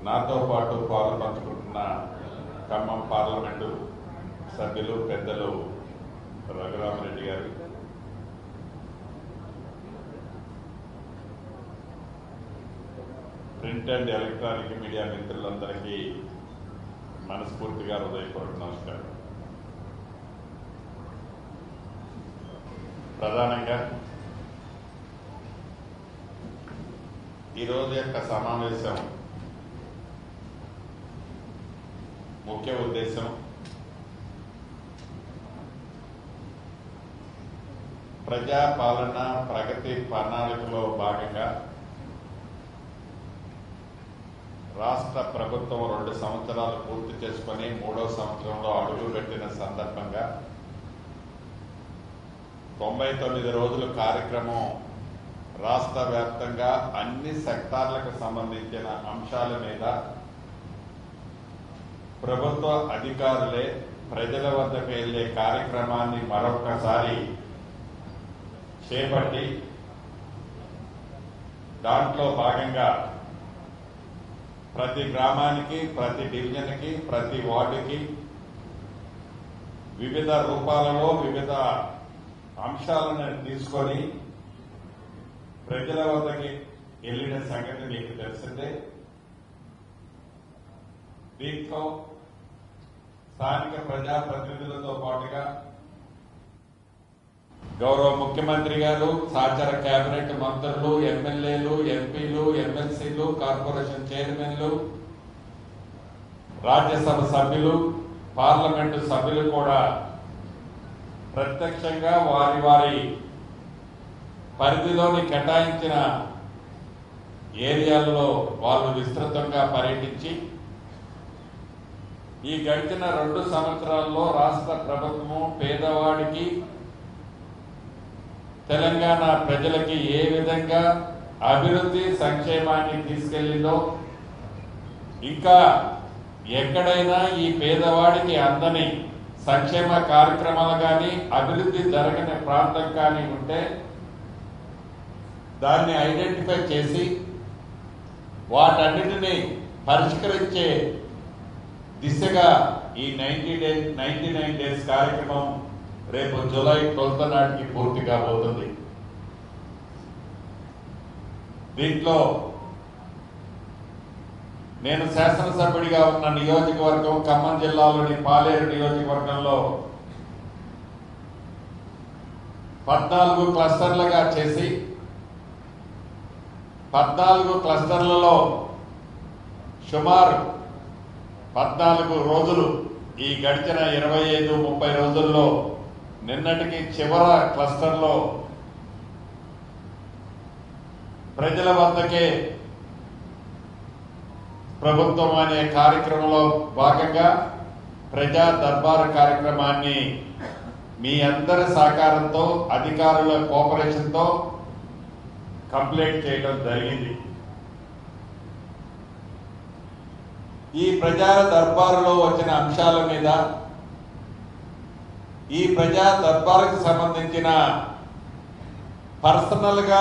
నాతో పాటు పాల్పంచుకుంటున్న ఖమ్మం పార్లమెంటు సభ్యులు పెద్దలు రఘురామరెడ్డి గారు, ప్రింట్ అండ్ ఎలక్ట్రానిక్ మీడియా మిత్రులందరికీ మనస్ఫూర్తిగా హృదయపూర్వక నమస్కారం. ప్రధానంగా ఈరోజు యొక్క సమావేశం ముఖ్య ఉద్దేశం ప్రజాపాలన ప్రగతి ప్రణాళికలో భాగంగా రాష్ట్ర ప్రభుత్వం 2 సంవత్సరాలు పూర్తి చేసుకుని 3వ సంవత్సరంలో అడుగుపెట్టిన సందర్భంగా 99 రోజుల కార్యక్రమం రాష్ట్ర వ్యాప్తంగా అన్ని సెక్టార్లకు సంబంధించిన అంశాల మీద ప్రభుత్వ అధికారులే ప్రజల వద్దకు వెళ్లే కార్యక్రమాన్ని మరొకసారి చేపట్టి దాంట్లో భాగంగా ప్రతి గ్రామానికి, ప్రతి డివిజన్కి, ప్రతి వార్డుకి వివిధ రూపాలలో వివిధ అంశాలను తీసుకొని ప్రజల వద్దకి వెళ్లిన సంగతి మీకు తెలిసిందే. దీంట్లో స్థానిక ప్రజాప్రతినిధులతో పాటుగా గౌరవ ముఖ్యమంత్రి గారు, సహచర కేబినెట్ మంత్రులు, ఎమ్మెల్యేలు, ఎంపీలు, ఎమ్మెల్సీలు, కార్పొరేషన్ చైర్మన్లు, రాజ్యసభ సభ్యులు, పార్లమెంటు సభ్యులు కూడా ప్రత్యక్షంగా వారి వారి పరిధిలోని కేటాయించిన ఏరియాల్లో వాళ్ళు విస్తృతంగా పర్యటించి ఈ గడిచిన 2 సంవత్సరాల్లో రాష్ట్ర ప్రభుత్వము పేదవాడికి, తెలంగాణ ప్రజలకి ఏ విధంగా అభివృద్ధి సంక్షేమాన్ని తీసుకెళ్లిందో, ఇంకా ఎక్కడైనా ఈ పేదవాడికి అందని సంక్షేమ కార్యక్రమాలు కానీ అభివృద్ధి జరగని ప్రాంతం కానీ ఉంటే దాన్ని ఐడెంటిఫై చేసి వాటన్నిటినీ పరిష్కరించే దిశగా ఈ 99 డేస్ కార్యక్రమం రేపు జూలై 12 నాటికి పూర్తి కాబోతుంది. దీంట్లో నేను శాసనసభ్యుడిగా ఉన్న నియోజకవర్గం ఖమ్మం జిల్లాలోని పాలేరు నియోజకవర్గంలో 14 క్లస్టర్లుగా చేసి 14 క్లస్టర్లలో సుమారు 14 రోజులు ఈ గడిచిన 25-30 రోజుల్లో నిన్నటికి చివర క్లస్టర్లో ప్రజల వద్దకే ప్రభుత్వం అనే కార్యక్రమంలో భాగంగా ప్రజా దర్బార్ కార్యక్రమాన్ని మీ అందరి సహకారంతో, అధికారుల కోఆపరేషన్తో కంప్లీట్ చేయడం జరిగింది. ఈ ప్రజా దర్బారులో వచ్చిన అంశాల మీద, ఈ ప్రజా దర్బారుకు సంబంధించిన పర్సనల్ గా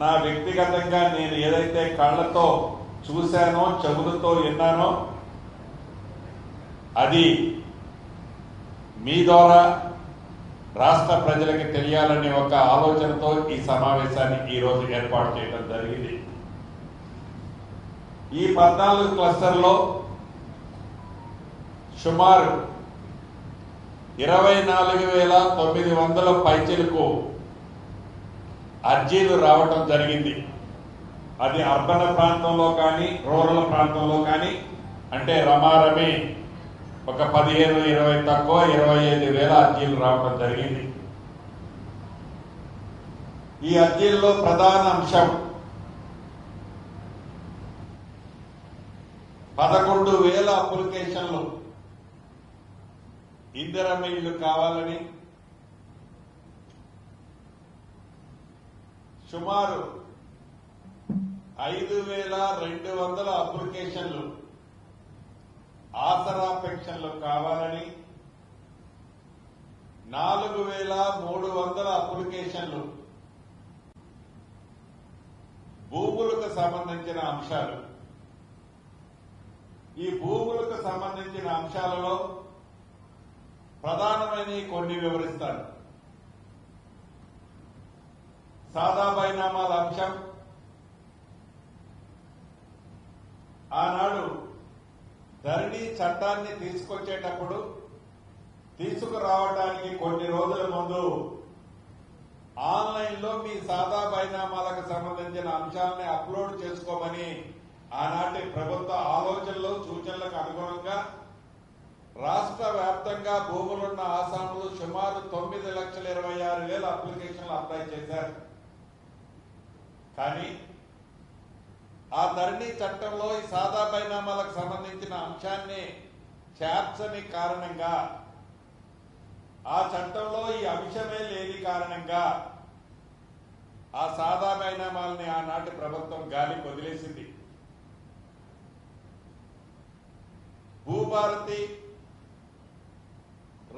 నా వ్యక్తిగతంగా నేను ఏదైతే కళ్ళతో చూశానో, చెవులతో విన్నానో అది మీ ద్వారా రాష్ట్ర ప్రజలకు తెలియాలనే ఒక ఆలోచనతో ఈ సమావేశాన్ని ఈ రోజు ఏర్పాటు చేయడం జరిగింది. ఈ 14 క్లస్టర్లో సుమారు 24,900 పైచిలకు అర్జీలు రావటం జరిగింది. అది అర్బన్ ప్రాంతంలో కానీ, రూరల్ ప్రాంతంలో కానీ, అంటే రమారమి ఒక 15-20 తక్కువ 25,000 అర్జీలు రావడం జరిగింది. ఈ అర్జీల్లో ప్రధాన అంశం 11,000 అప్లికేషన్లు ఇందిరమ్మ ఇల్లు కావాలని, సుమారు 5,200 అప్లికేషన్లు ఆసరా పెన్షన్లు కావాలని, 4,300 అప్లికేషన్లు భూములకు సంబంధించిన అంశాలు, ఈ భూములకు సంబంధించిన అంశాలలో ప్రధానమైన కొన్ని వివరిస్తాను. సాదా బైనామాల అంశం ఆనాడు ధరణి చట్టాన్ని తీసుకొచ్చేటప్పుడు తీసుకురావడానికి కొన్ని రోజుల ముందు ఆన్లైన్ లో మీ సాదా బైనామాలకు సంబంధించిన అంశాలని అప్లోడ్ చేసుకోమని ఆనాటి ప్రభుత్వ ఆలోచనలు సూచనలకు అనుగుణంగా రాష్ట్ర వ్యాప్తంగా భూములున్న ఆసాములు సుమారు 9,26,000 అప్లికేషన్లు అప్లై చేశారు. కానీ ఆ ధరణి చట్టంలో ఈ సాదా బైనామాలకు సంబంధించిన అంశాన్ని చేర్చని కారణంగా, ఆ చట్టంలో ఈ అంశమే లేని కారణంగా ఆ సాదా బైనామాలని ఆనాటి ప్రభుత్వం గాలికి వదిలేసింది. భూభారతి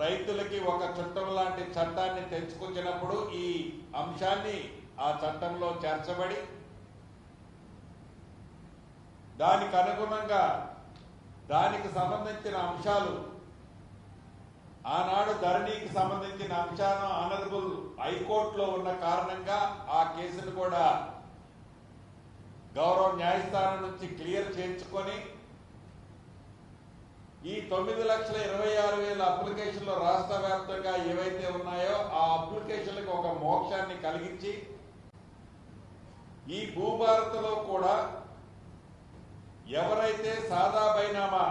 రైతులకి ఒక చట్టం లాంటి చట్టాన్ని తెచ్చుకొచ్చినప్పుడు ఈ అంశాన్ని ఆ చట్టంలో చేర్చబడి దానికి అనుగుణంగా దానికి సంబంధించిన అంశాలు ఆనాడు ధరణికి సంబంధించిన అంశాలను ఆనరబుల్ హైకోర్టులో ఉన్న కారణంగా ఆ కేసును కూడా గౌరవ న్యాయస్థానం నుంచి క్లియర్ చేయించుకొని ఈ 9,26,000 అప్లికేషన్లు రాష్ట్ర వ్యాప్తంగా ఏవైతే ఉన్నాయో ఆ అప్లికేషన్లకు ఒక మోక్షాన్ని కలిగించి ఈ భూభారతిలో కూడా ఎవరైతే సాదా బైనామా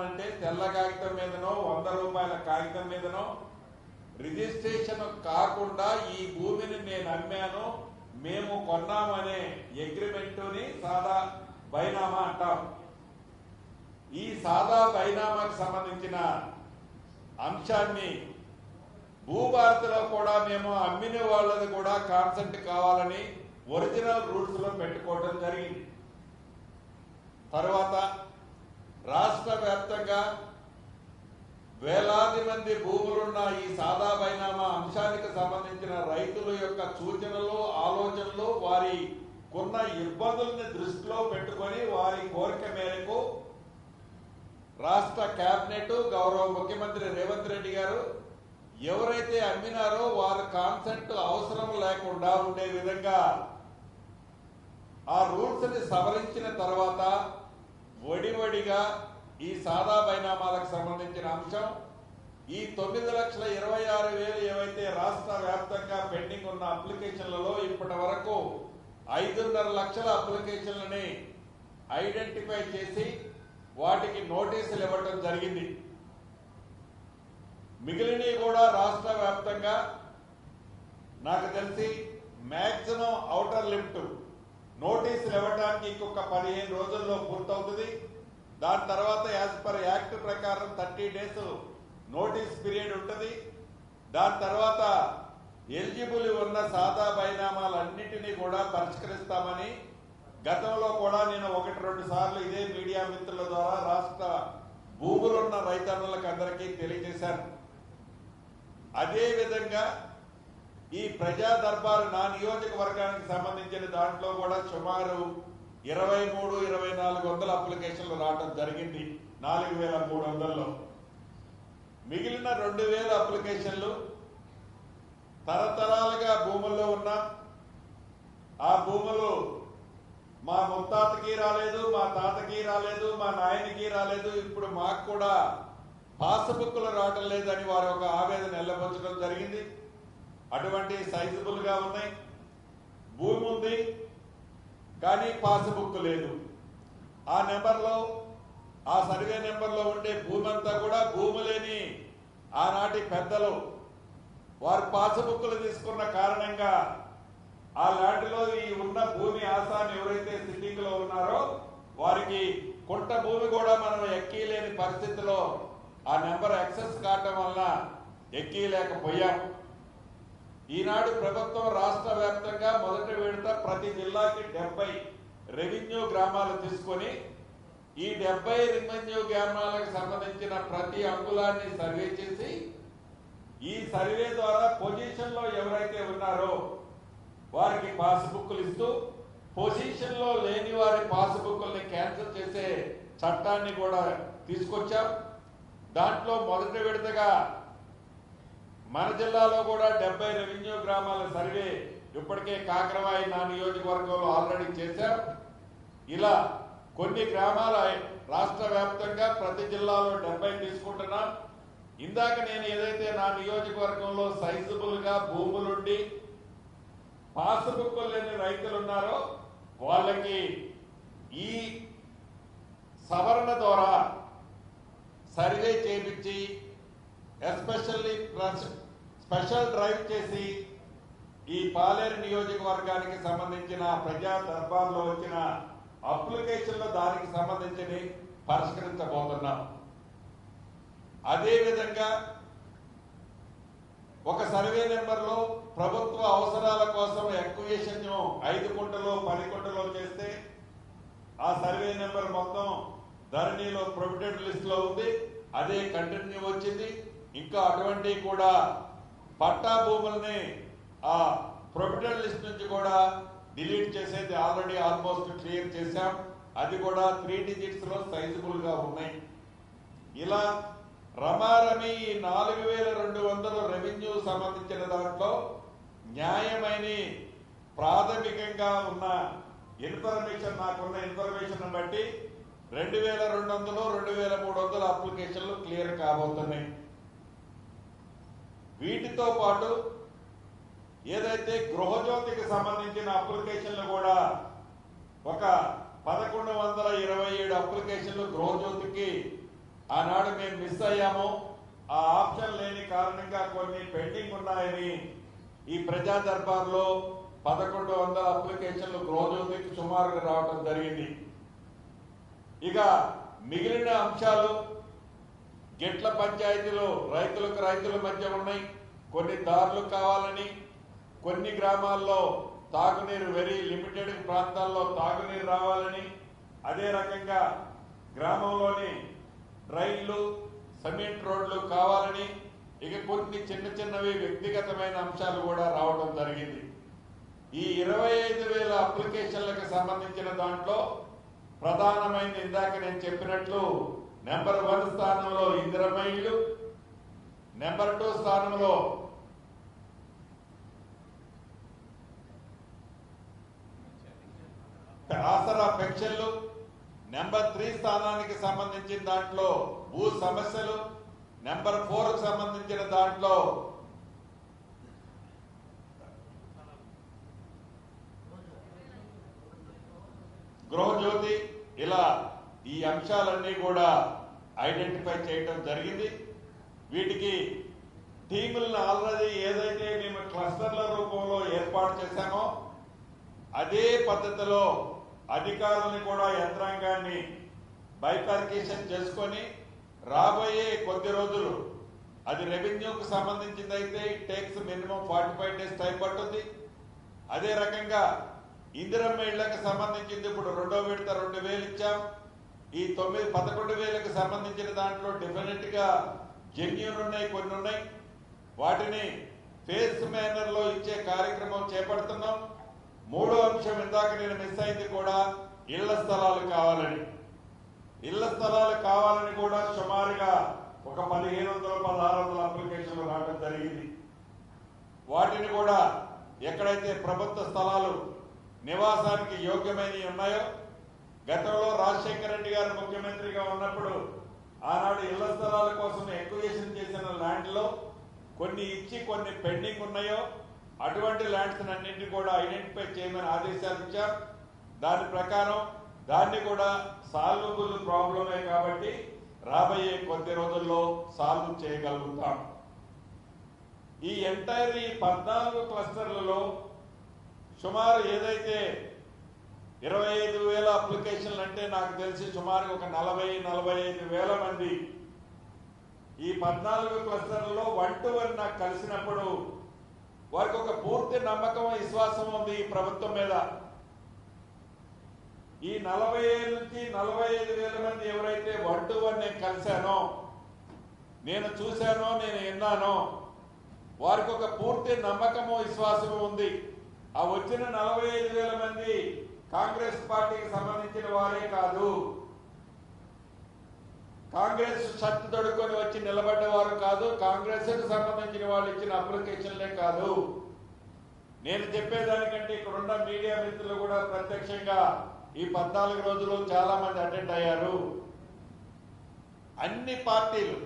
అంటే తెల్ల కాగితం మీదనో 100 రూపాయల కాగితం మీదనో రిజిస్ట్రేషన్ కాకుండా ఈ భూమిని నేను అమ్మాను, మేము కొన్నామనే అగ్రిమెంటుని సాదా బైనామా అంటాం. ఈ సాదా బైనామాకు సంబంధించిన అంశాన్ని భూభారతిలో కూడా మేము అమ్మిన వాళ్ళది కూడా కాన్సెంట్ కావాలని ఒరిజినల్ రూల్స్ లో పెట్టుకోవడం జరిగింది. తర్వాత రాష్ట్ర వ్యాప్తంగా వేలాది మంది భూములున్న ఈ సాదా బైనామా అంశానికి సంబంధించిన రైతుల యొక్క సూచనలు, ఆలోచనలు, వారి కొన్న ఇబ్బందుల్ని దృష్టిలో పెట్టుకొని వారి కోరిక మేరకు రాష్ట్ర కేబినెట్ గౌరవ ముఖ్యమంత్రి రేవంత్ రెడ్డి గారు ఎవరైతే అమ్మినారో వారి కాన్సెంట్ అవసరం లేకుండా ఉండే విధంగా ఆ రూల్స్ ని సవరించిన తర్వాత వడివడిగా ఈ సాదా బైనామాలకు సంబంధించిన అంశం ఈ 9,26,000 ఏవైతే రాష్ట్ర వ్యాప్తంగా పెండింగ్ ఉన్న అప్లికేషన్లలో ఇప్పటి వరకు 5.5 లక్షల అప్లికేషన్లని ఐడెంటిఫై చేసి వాటికి నోటీసులు ఇవ్వడం జరిగింది. మిగిలినవి కూడా రాష్ట్ర వ్యాప్తంగా నాకు తెలిసి మాక్సిమం ఔటర్ లిమిట్ నోటీసులు ఇవ్వడానికి ఇంకొక 15 రోజుల్లో పూర్తవుతుంది. దాని తర్వాత యాజ్ పర్ యాక్ట్ ప్రకారం 30 డేస్ నోటీస్ పీరియడ్ ఉంటుంది. దాని తర్వాత ఎలిజిబుల్ ఉన్న సాదా బైనామాలన్నింటినీ కూడా పరిష్కరిస్తామని గతంలో కూడా నేను 1-2 సార్లు ఇదే మీడియా మిత్రుల ద్వారా రాష్ట్ర భూములున్న రైతన్నులకు అందరికీ తెలియజేశాను. అదే విధంగా ఈ ప్రజా దర్బారు నా నియోజకవర్గానికి సంబంధించిన దాంట్లో కూడా సుమారు 23-2400 అప్లికేషన్లు రావడం జరిగింది. 4,300లో మిగిలిన 2,000 అప్లికేషన్లు తరతరాలుగా భూముల్లో ఉన్న ఆ భూములు మా ముత్తాతకి రాలేదు, మా తాతకి రాలేదు, మా నాయనకి రాలేదు, ఇప్పుడు మాకు కూడా పాస్బుక్లు రావటం లేదని వారు ఒక ఆవేదన వెళ్ళబోచడం జరిగింది. అటువంటి సైజబుల్ గా ఉన్నాయి. భూమి ఉంది కానీ పాస్బుక్ లేదు. ఆ నెంబర్లో, ఆ సర్వే నెంబర్లో ఉండే భూమి అంతా కూడా భూమి లేని ఆనాటి పెద్దలు వారు పాస్బుక్లు తీసుకున్న కారణంగా ఆ ల్యాండ్లో ఈ ఉన్న భూమి ఆసాన్ని ఎవరైతే సిట్టింగ్ లో ఉన్నారో వారికి కొంత భూమి కూడా మనం ఎక్కలేని పరిస్థితిలో ఆ నెంబర్ యాక్సెస్ కావటం వల్ల ఎక్కలేకపోయాం. ఈనాడు ప్రభుత్వం రాష్ట్ర వ్యాప్తంగా మొదటి విడత ప్రతి జిల్లాకి 70 రెవెన్యూ గ్రామాలు తీసుకొని ఈ 70 రెవెన్యూ గ్రామాలకు సంబంధించిన ప్రతి అంగుళాన్ని సర్వే చేసి ఈ సర్వే ద్వారా పొజిషన్ లో ఎవరైతే ఉన్నారో వారికి పాస్బుక్లు ఇస్తూ పొజిషన్లో లేని వారి పాస్బుక్ల్ని క్యాన్సిల్ చేసే చట్టాన్ని కూడా తీసుకొచ్చాం. దాంట్లో మొదటి విడతగా మన జిల్లాలో కూడా 70 రెవెన్యూ గ్రామాల సర్వే ఇప్పటికే కాకరవాయి నా నియోజకవర్గంలో ఆల్రెడీ చేశాం. ఇలా కొన్ని గ్రామాల రాష్ట్ర వ్యాప్తంగా ప్రతి జిల్లాలో 70 తీసుకుంటున్నాం. ఇందాక నేను ఏదైతే నా నియోజకవర్గంలో సైజబుల్ గా భూములుండి పాస్బుక్ లేని రైతులు ఉన్నారో వాళ్ళకి ఈ సవరణ ద్వారా సర్వే చేయించి ఎస్పెషల్లీ స్పెషల్ డ్రైవ్ చేసి ఈ పాలేరు నియోజకవర్గానికి సంబంధించిన ప్రజా దర్బార్లో వచ్చిన అప్లికేషన్లు దానికి సంబంధించి పరిష్కరించబోతున్నాం. అదేవిధంగా ఒక సర్వే నెంబర్లో ప్రభుత్వ అవసరాల కోసం ఎక్వియేషన్ 5 కుంటలో 10 కుంటలో చేస్తే ఆ సర్వే నెంబర్ మొత్తం ధరణిలో ప్రొవిడెంట్ లిస్ట్ లో ఉంది. అదే కంటిన్యూ వచ్చింది. ఇంకా అటువంటి కూడా పట్టా భూముల్ని ఆ ప్రొవిడెంట్ లిస్ట్ నుంచి కూడా డిలీట్ చేసేది ఆల్రెడీ ఆల్మోస్ట్ క్లియర్ చేశాం. అది కూడా 3 డిజిట్స్ లో సైజబుల్ గా ఉన్నాయి. ఇలా రమారమి 4200 రెవెన్యూ సంబంధించిన దాంట్లో న్యాయమైన ప్రాథమికంగా ఉన్న ఇన్ఫర్మేషన్ నాకున్న ఇన్ఫర్మేషన్ బట్టి 2200 2300 అప్లికేషన్లు క్లియర్ కాబోతున్నాయి. వీటితో పాటు ఏదైతే గృహజ్యోతికి సంబంధించిన అప్లికేషన్లు కూడా ఒక 1127 అప్లికేషన్లు గృహజ్యోతికి ఆనాడు మేము మిస్ అయ్యాము. ఆ ఆప్షన్ లేని కారణంగా కొన్ని పెండింగ్ ఉన్నాయని ఈ ప్రజా దర్బార్లో 1100 అప్లికేషన్లు గృహజ్యోతికి సుమారుగా రావడం జరిగింది. ఇక మిగిలిన అంశాలు గిట్ల పంచాయతీలు రైతుల మధ్య ఉన్నాయి. కొన్ని దారులు కావాలని, కొన్ని గ్రామాల్లో తాగునీరు వెరీ లిమిటెడ్ ప్రాంతాల్లో తాగునీరు రావాలని, అదే రకంగా గ్రామంలోని రైళ్లు సిమెంట్ రోడ్లు కావాలని, ఇక కొన్ని చిన్నవి వ్యక్తిగతమైన అంశాలు కూడా రావడం జరిగింది. ఈ 25,000 అప్లికేషన్లకు సంబంధించిన దాంట్లో ప్రధానమైన ఇందాక నేను చెప్పినట్లు నెంబర్ 1 స్థానంలో ఇందిరమ్మ ఇల్లు, నెంబర్ 2 స్థానంలో ఆసరా పెన్షన్లు, నెంబర్ 3 స్థానానికి సంబంధించిన దాంట్లో భూ సమస్యలు, నెంబర్ 4 కు సంబంధించిన దాంట్లో గృహజ్యోతి. ఇలా ఈ అంశాలన్నీ కూడా ఐడెంటిఫై చేయడం జరిగింది. వీటికి టీములను ఆల్రెడీ ఏదైతే మేము క్లస్టర్ల రూపంలో ఏర్పాటు చేశామో అదే పద్ధతిలో అధికారులను కూడా యంత్రాంగాన్ని బైఫర్కేషన్ చేసుకొని రాబోయే కొద్ది రోజులు అది రెవెన్యూకు సంబంధించింది అయితే టేక్స్ మినిమం 45 డేస్ టైం పడుతుంది. అదే రకంగా ఇందిరమ్మ ఇళ్లకు సంబంధించింది ఇప్పుడు 2వ విడత 2000 ఇచ్చాం. ఈ 11,000కు సంబంధించిన దాంట్లో డెఫినెట్ గా జెన్యూన్ ఉన్నాయి, కొన్ని ఉన్నాయి. వాటిని ఫేస్ మేనర్ లో ఇచ్చే కార్యక్రమం చేపడుతున్నాం. 3వ అంశం ఇందాక నేను మిస్ అయింది కూడా ఇళ్ల స్థలాలు కావాలని. ఇళ్ల స్థలాలు కావాలని కూడా సుమారుగా ఒక 1500-1600 అప్లికేషన్లు రావడం జరిగింది. వాటిని కూడా ఎక్కడైతే ప్రభుత్వ స్థలాలు నివాసానికి యోగ్యమైనవి ఉన్నాయో, గతంలో రాజశేఖర రెడ్డి గారు ముఖ్యమంత్రిగా ఉన్నప్పుడు ఆనాడు ఇళ్ల స్థలాల కోసం ఎక్విజిషన్ చేసిన ల్యాండ్ లో కొన్ని ఇచ్చి కొన్ని పెండింగ్ ఉన్నాయో అటువంటి ల్యాండ్స్ అన్నింటినీ కూడా ఐడెంటిఫై చేయమని ఆదేశాలు ఇచ్చాం. దాని ప్రకారం దాన్ని కూడా సాల్వబుల్ ప్రాబ్లమే కాబట్టి రాబోయే కొద్ది రోజుల్లో సాల్వ్ చేయగలుగుతాం. ఈ ఎంటైర్ 14 క్లస్టర్లలో సుమారు ఏదైతే 25,000 అప్లికేషన్లు అంటే నాకు తెలిసి సుమారు ఒక 40-45,000 మంది ఈ 14 క్లస్టర్లలో 1 to 1 నాకు కలిసినప్పుడు వారికి ఒక పూర్తి నమ్మకం విశ్వాసం ఉంది ఈ ప్రభుత్వం మీద. ఈ 40,000 నుంచి 45,000 మంది ఎవరైతే 1 to 1 నేను కలిశానో, నేను చూశానో, నేను విన్నానో వారికి ఒక పూర్తి నమ్మకము విశ్వాసము ఉంది. ఆ వచ్చిన 45,000 మంది కాంగ్రెస్ పార్టీకి సంబంధించిన వారే కాదు, కాంగ్రెస్ షర్ట్ తొడుక్కొని వచ్చి నిలబడ్డవారు కాదు, కాంగ్రెస్ కు సంబంధించిన వాళ్ళు ఇచ్చిన అప్లికేషన్లే కాదు. నేను చెప్పేదానికంటే ఇక్కడున్న మీడియా మిత్రులు కూడా ప్రత్యక్షంగా ఈ 14 రోజులు చాలా మంది అటెండ్ అయ్యారు. అన్ని పార్టీలు,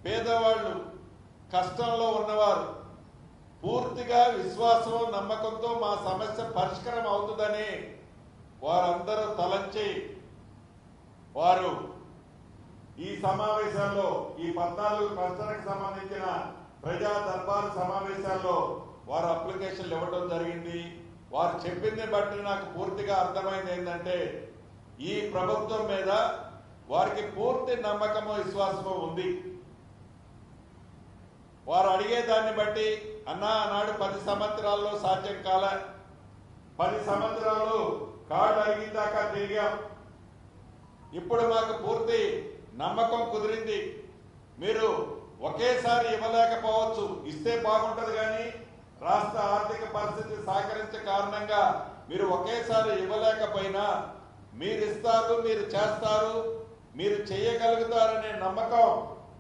పేదవాళ్ళు, కష్టంలో ఉన్నవారు పూర్తిగా విశ్వాసం, నమ్మకంతో మా సమస్య పరిష్కారం అవుతుందని వారందరూ తలంచి వారు ఈ సమావేశాల్లో, ఈ 14 క్లస్టర్కి సంబంధించిన ప్రజా దర్బారు సమావేశాల్లో వారు అప్లికేషన్లు ఇవ్వడం జరిగింది. వారు చెప్పింది బట్టి నాకు పూర్తిగా అర్థమైంది ఏంటంటే ఈ ప్రభుత్వం మీద వారికి పూర్తి నమ్మకము, విశ్వాసము ఉంది. వారు అడిగే దాన్ని బట్టి అన్నా ఆనాడు 10 సంవత్సరాల్లో సాధ్యం కాలే, 10 సంవత్సరాలు కాళ్ళు అరిగిందాకా తిరిగాం, ఇప్పుడు మాకు పూర్తి నమ్మకం కుదిరింది. మీరు ఒకేసారి ఇవ్వలేకపోవచ్చు, ఇస్తే బాగుంటది, కానీ రాష్ట్ర ఆర్థిక పరిస్థితి సహకరించే కారణంగా మీరు ఒకేసారి ఇవ్వలేకపోయినా మీరు ఇస్తారు, మీరు చేస్తారు, మీరు చేయగలుగుతారనే నమ్మకం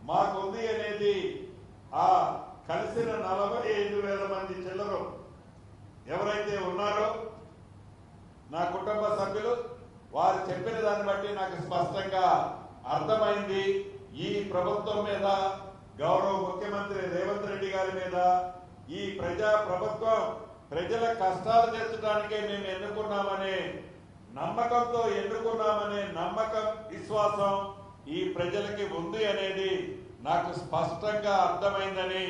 మాకుంది అనేది ఆ కలిసిన 45,000 మంది చిల్లరు ఎవరైతే ఉన్నారో నా కుటుంబ సభ్యులు, వారు చెప్పిన దాన్ని బట్టి నాకు స్పష్టంగా అర్థమైంది. ఈ ప్రభుత్వం మీద, గౌరవ ముఖ్యమంత్రి రేవంత్ రెడ్డి గారి మీద, ఈ ప్రజా ప్రభుత్వం ప్రజల కష్టాలు తీర్చడానికే మేము ఎన్నుకున్నామనే నమ్మకంతో ఎన్నుకున్నామనే నమ్మకం, విశ్వాసం ఈ ప్రజలకి ఉంది అనేది నాకు స్పష్టంగా అర్థమైందని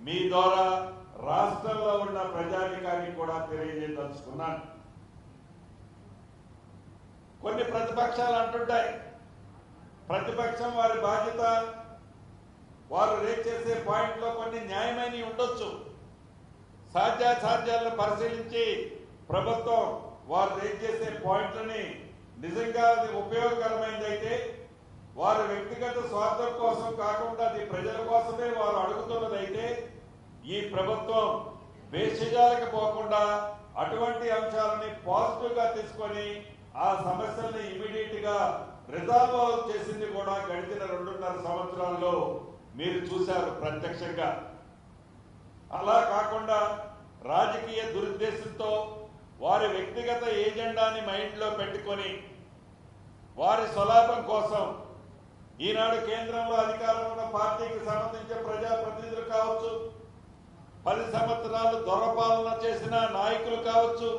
మీ ద్వారా రాష్ట్రంలో ఉన్న ప్రజానికానికి కూడా తెలియజేయదలుచుకున్నాను. కొన్ని ప్రతిపక్షాలు అంటుంటాయి, ప్రతిపక్షం వారి బాధ్యత, వారు రేట్ చేసే పాయింట్లో కొన్ని న్యాయమైనవి ఉండొచ్చు. సాధ్యాసాధ్యాలను పరిశీలించి ప్రభుత్వం వారు రేట్ చేసే పాయింట్లని నిజంగా అది ఉపయోగకరమైనదైతే, వారి వ్యక్తిగత స్వార్థం కోసం కాకుండా అది ప్రజల కోసమే వారు అడుగుతున్నదైతే, ఈ ప్రభుత్వం భేషజాలకు పోకుండా అటువంటి అంశాలని పాజిటివ్ గా తీసుకొని ఆ సమస్యల్ని ఇమీడియట్ గా రిజాల్వ్ చేసింది కూడా గడిచిన 2.5 సంవత్సరాల్లో మీరు చూశారు ప్రత్యక్షంగా. అలా కాకుండా రాజకీయ దురుద్దేశంతో వారి వ్యక్తిగత ఏజెండాని మైండ్లో పెట్టుకొని వారి స్వలాభం కోసం ఈనాడు కేంద్రంలో అధికారం ఉన్న పార్టీకి సంబంధించిన ప్రజాప్రతినిధులు కావచ్చు, 10 సంవత్సరాలు దొరపాలన చేసిన నాయకులు కావచ్చు,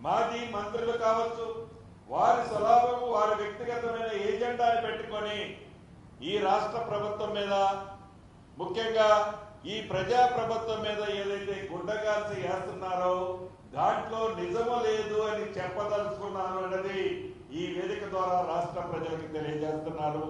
మాజీ మంత్రులు కావచ్చు, వారి స్వలాభము, వారి వ్యక్తిగతమైన ఏజెండాని పెట్టుకొని ఈ రాష్ట్ర ప్రభుత్వం మీద, ముఖ్యంగా ఈ ప్రజా ప్రభుత్వం మీద ఏదైతే గుండగాల్సి వేస్తున్నారో దాంట్లో నిజము లేదు అని చెప్పదలుచుకున్నాను అన్నది ఈ వేదిక ద్వారా రాష్ట్ర ప్రజలకు తెలియజేస్తున్నారు.